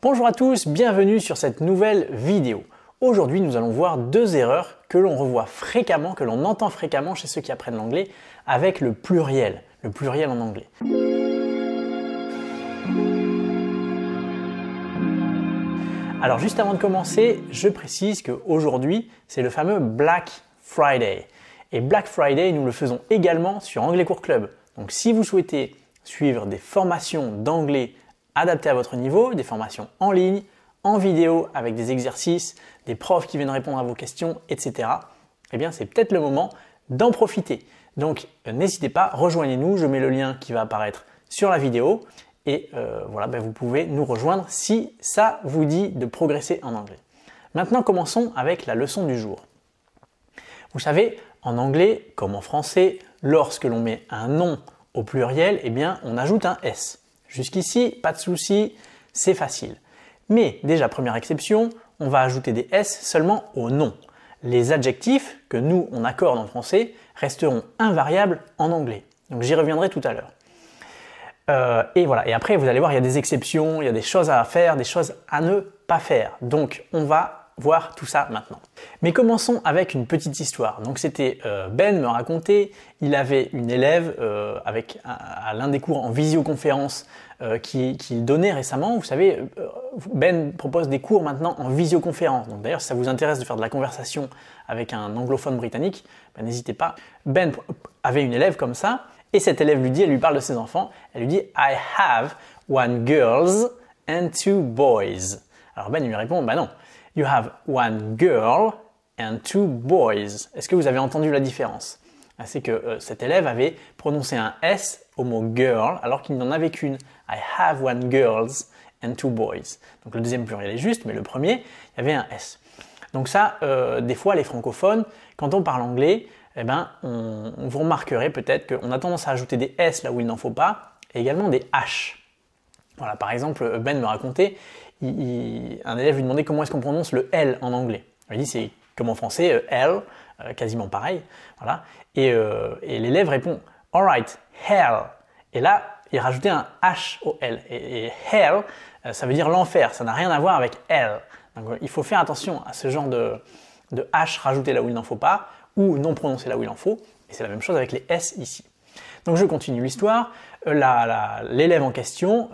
Bonjour à tous, bienvenue sur cette nouvelle vidéo. Aujourd'hui, nous allons voir deux erreurs que l'on revoit fréquemment, que l'on entend fréquemment chez ceux qui apprennent l'anglais avec le pluriel en anglais. Alors juste avant de commencer, je précise qu'aujourd'hui, c'est le fameux Black Friday. Et Black Friday, nous le faisons également sur Anglais Cours Club. Donc si vous souhaitez suivre des formations d'anglais adaptées à votre niveau, des formations en ligne, en vidéo avec des exercices, des profs qui viennent répondre à vos questions, etc. Eh bien, c'est peut-être le moment d'en profiter. Donc, n'hésitez pas, rejoignez-nous. Je mets le lien qui va apparaître sur la vidéo. Et voilà, vous pouvez nous rejoindre si ça vous dit de progresser en anglais. Maintenant, commençons avec la leçon du jour. Vous savez, en anglais, comme en français, lorsque l'on met un nom au pluriel, eh bien, on ajoute un S. Jusqu'ici, pas de souci, c'est facile. Mais déjà, première exception, on va ajouter des S seulement au nom. Les adjectifs que nous, on accorde en français resteront invariables en anglais. Donc j'y reviendrai tout à l'heure. Et voilà. Et après, vous allez voir, il y a des exceptions, il y a des choses à faire, des choses à ne pas faire. Donc on va voir tout ça maintenant. Mais commençons avec une petite histoire. Donc c'était Ben me racontait, il avait une élève à l'un des cours en visioconférence qu'il donnait récemment. Vous savez, Ben propose des cours maintenant en visioconférence. Donc d'ailleurs, si ça vous intéresse de faire de la conversation avec un anglophone britannique, n'hésitez pas. Ben avait une élève comme ça, et cette élève elle lui parle de ses enfants. Elle lui dit « I have one girls and two boys ». Alors Ben lui répond « non, you have one girl and two boys ». Est-ce que vous avez entendu la différence? C'est que cet élève avait prononcé un S au mot girl alors qu'il n'en avait qu'une. I have one girls and two boys. Donc le deuxième pluriel est juste, mais le premier, il y avait un S. Donc ça, des fois, les francophones, quand on parle anglais, vous remarquerez peut-être qu'on a tendance à ajouter des S là où il n'en faut pas, et également des H. Voilà, par exemple, Ben me racontait, un élève lui demandait comment est-ce qu'on prononce le L en anglais. Il dit c'est comme en français, L, quasiment pareil. Voilà. Et l'élève répond « Alright, hell ». Et là, il rajoutait un H au L. Et hell, ça veut dire l'enfer, ça n'a rien à voir avec L. Donc il faut faire attention à ce genre de H rajouté là où il n'en faut pas, ou non prononcé là où il en faut. Et c'est la même chose avec les S ici. Donc je continue l'histoire. L'élève en question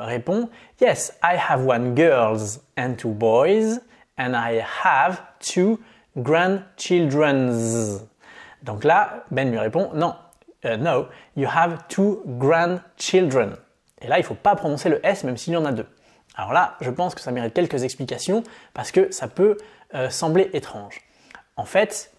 répond « Yes, I have one girls and two boys, and I have two grandchildren ». Donc là, Ben lui répond « Non, no, you have two grandchildren ». Et là, il ne faut pas prononcer le S même s'il y en a deux. Alors là, je pense que ça mérite quelques explications parce que ça peut sembler étrange. En fait,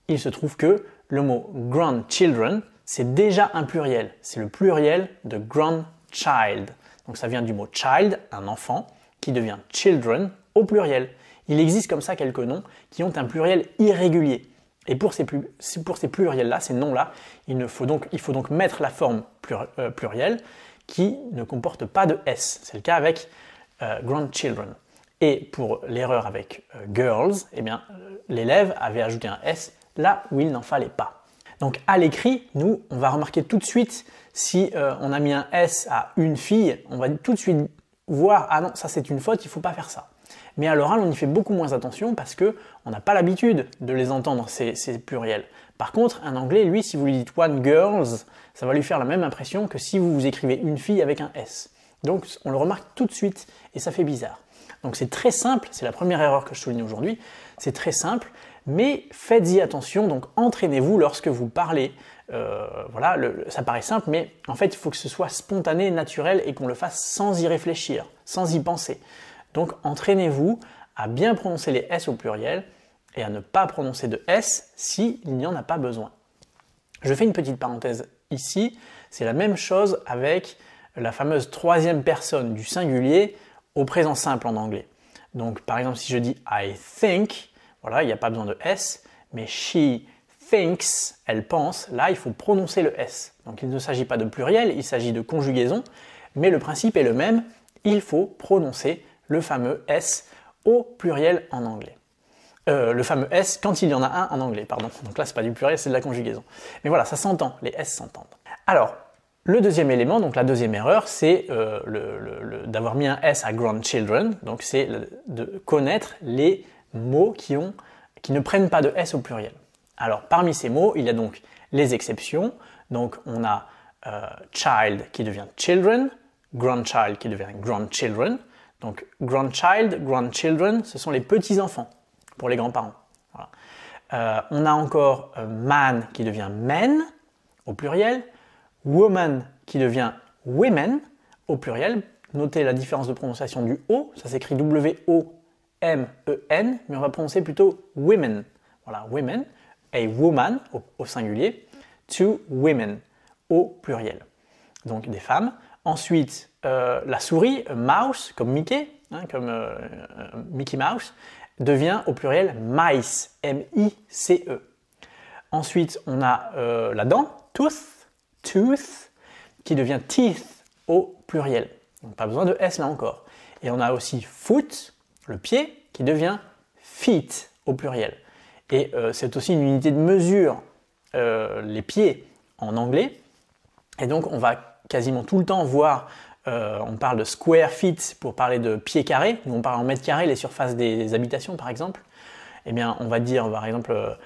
il se trouve que le mot grandchildren, c'est déjà un pluriel. C'est le pluriel de grandchild. Donc ça vient du mot child, un enfant, qui devient children au pluriel. Il existe comme ça quelques noms qui ont un pluriel irrégulier. Et pour ces pluriels-là, ces noms-là, il faut donc mettre la forme plurielle qui ne comporte pas de S. C'est le cas avec grandchildren. Et pour l'erreur avec girls, l'élève avait ajouté un S là où il n'en fallait pas. Donc à l'écrit, nous, on va remarquer tout de suite si on a mis un S à une fille, on va tout de suite voir « Ah non, ça c'est une faute, il ne faut pas faire ça ». Mais à l'oral, on y fait beaucoup moins attention parce qu'on n'a pas l'habitude de les entendre, ces pluriels. Par contre, un anglais, lui, si vous lui dites « one girls », ça va lui faire la même impression que si vous écrivez une fille avec un S. Donc on le remarque tout de suite et ça fait bizarre. Donc c'est très simple, c'est la première erreur que je souligne aujourd'hui, c'est très simple, mais faites-y attention, donc entraînez-vous lorsque vous parlez. Voilà, ça paraît simple, mais en fait il faut que ce soit spontané, naturel et qu'on le fasse sans y réfléchir, sans y penser. Donc entraînez-vous à bien prononcer les S au pluriel et à ne pas prononcer de S s'il n'y en a pas besoin. Je fais une petite parenthèse ici, c'est la même chose avec la fameuse troisième personne du singulier au présent simple en anglais. Donc par exemple si je dis I think, voilà, il n'y a pas besoin de S, mais she thinks, elle pense, là il faut prononcer le S. Donc il ne s'agit pas de pluriel, il s'agit de conjugaison, mais le principe est le même, il faut prononcer le fameux S au pluriel en anglais. Le fameux S quand il y en a un en anglais, pardon. Donc là c'est pas du pluriel, c'est de la conjugaison. Mais voilà, ça s'entend, les S s'entendent. Alors, Le deuxième élément, donc la deuxième erreur, c'est d'avoir mis un S à grandchildren. Donc c'est de connaître les mots qui ne prennent pas de S au pluriel. Alors parmi ces mots, il y a donc les exceptions. Donc on a child qui devient children, grandchild qui devient grandchildren. Donc grandchild, grandchildren, ce sont les petits-enfants pour les grands-parents. Voilà. On a encore man qui devient men au pluriel, woman qui devient women au pluriel. Notez la différence de prononciation du O, ça s'écrit W-O-M-E-N, mais on va prononcer plutôt women. Voilà, women, a woman au singulier, two women au pluriel. Donc des femmes. Ensuite, la souris, mouse, comme Mickey, comme Mickey Mouse, devient au pluriel mice, M-I-C-E. Ensuite, on a la dent, tooth, qui devient teeth au pluriel. Donc pas besoin de S là encore. Et on a aussi foot, le pied, qui devient feet au pluriel. Et c'est aussi une unité de mesure, les pieds en anglais. Et donc on va quasiment tout le temps voir, on parle de square feet pour parler de pieds carrés. Nous on parle en mètres carrés, les surfaces des habitations par exemple. Eh bien on va dire par exemple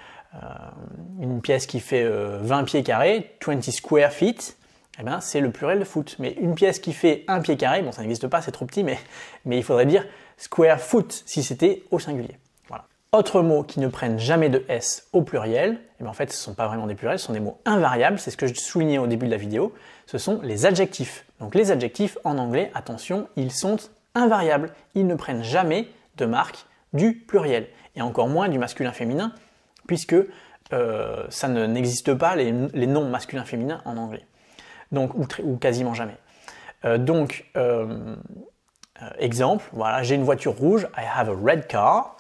une pièce qui fait 20 pieds carrés, 20 square feet. Eh bien, c'est le pluriel de foot. Mais une pièce qui fait 1 pied carré, bon ça n'existe pas, c'est trop petit, mais il faudrait dire square foot si c'était au singulier. Voilà. Autres mots qui ne prennent jamais de S au pluriel, eh bien, en fait ce ne sont pas vraiment des pluriels, ce sont des mots invariables, c'est ce que je soulignais au début de la vidéo, ce sont les adjectifs. Donc les adjectifs en anglais, attention, ils sont invariables, ils ne prennent jamais de marque du pluriel, et encore moins du masculin-féminin, puisque ça n'existe pas les noms masculins-féminins en anglais. Donc, ou quasiment jamais. Exemple, voilà, j'ai une voiture rouge, I have a red car,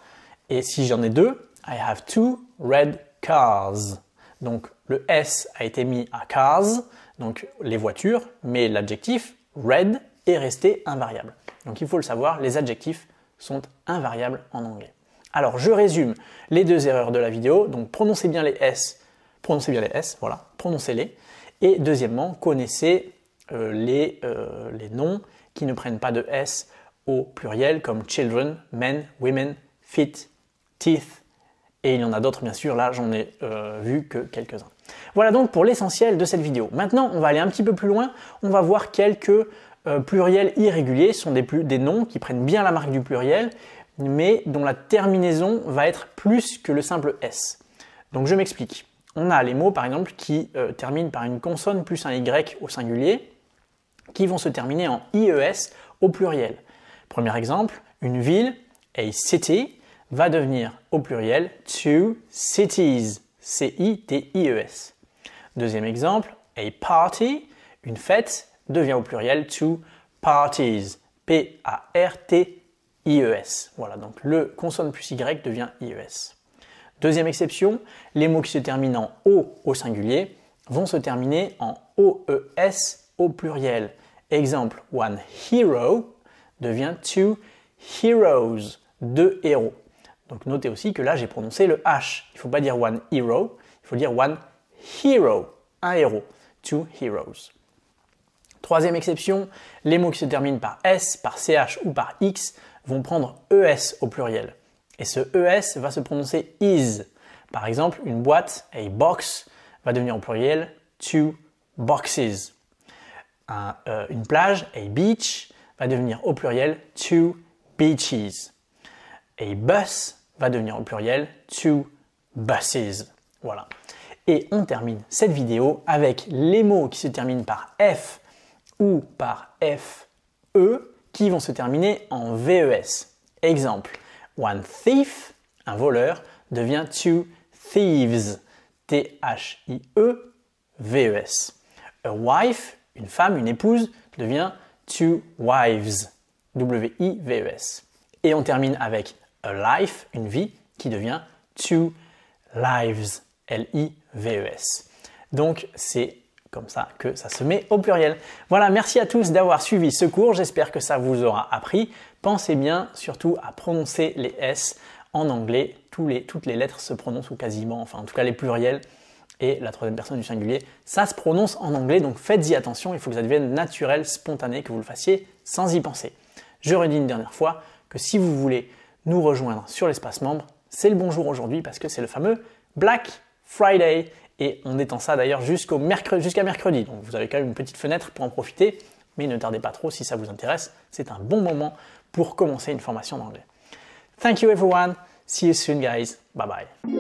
et si j'en ai deux, I have two red cars. Donc le S a été mis à cars, donc les voitures, mais l'adjectif red est resté invariable. Donc il faut le savoir, les adjectifs sont invariables en anglais. Alors je résume les deux erreurs de la vidéo, donc prononcez bien les S, voilà, prononcez-les. Et deuxièmement, connaissez les noms qui ne prennent pas de S au pluriel, comme children, men, women, feet, teeth, et il y en a d'autres bien sûr, là j'en ai vu que quelques-uns. Voilà donc pour l'essentiel de cette vidéo. Maintenant, on va aller un petit peu plus loin, on va voir quelques pluriels irréguliers, ce sont des noms qui prennent bien la marque du pluriel, mais dont la terminaison va être plus que le simple S. Donc je m'explique. On a les mots par exemple qui terminent par une consonne plus un Y au singulier, qui vont se terminer en IES au pluriel. Premier exemple, une ville, a city, va devenir au pluriel two cities, C-I-T-I-E-S. Deuxième exemple, a party, une fête, devient au pluriel two parties, P-A-R-T-I-E-S. Voilà, donc le consonne plus Y devient IES. Deuxième exception, les mots qui se terminent en O au singulier vont se terminer en OES au pluriel. Exemple, one hero devient two heroes, deux héros. Donc notez aussi que là j'ai prononcé le H. Il ne faut pas dire one hero, il faut dire one hero, un héros, two heroes. Troisième exception, les mots qui se terminent par S, par CH ou par X vont prendre ES au pluriel. Et ce ES va se prononcer is. Par exemple, une boîte, a box, va devenir au pluriel two boxes. Une plage, a beach, va devenir au pluriel two beaches. A bus va devenir au pluriel two buses. Voilà. Et on termine cette vidéo avec les mots qui se terminent par F ou par FE qui vont se terminer en VES. Exemple, one thief, un voleur, devient two thieves, T-H-I-E-V-E-S. A wife, une femme, une épouse, devient two wives, W-I-V-E-S. Et on termine avec a life, une vie, qui devient two lives, L-I-V-E-S. Donc c'est comme ça que ça se met au pluriel. Voilà, merci à tous d'avoir suivi ce cours, j'espère que ça vous aura appris. Pensez bien surtout à prononcer les S en anglais, toutes les lettres se prononcent ou quasiment, enfin en tout cas les pluriels Et la troisième personne du singulier, ça se prononce en anglais, donc faites-y attention, il faut que ça devienne naturel, spontané, que vous le fassiez sans y penser. Je redis une dernière fois que si vous voulez nous rejoindre sur l'espace membre, c'est le bon jour aujourd'hui parce que c'est le fameux Black Friday. Et on étend ça d'ailleurs jusqu'à mercredi. Donc vous avez quand même une petite fenêtre pour en profiter, mais ne tardez pas trop si ça vous intéresse. C'est un bon moment pour commencer une formation d'anglais. Thank you everyone. See you soon guys. Bye bye.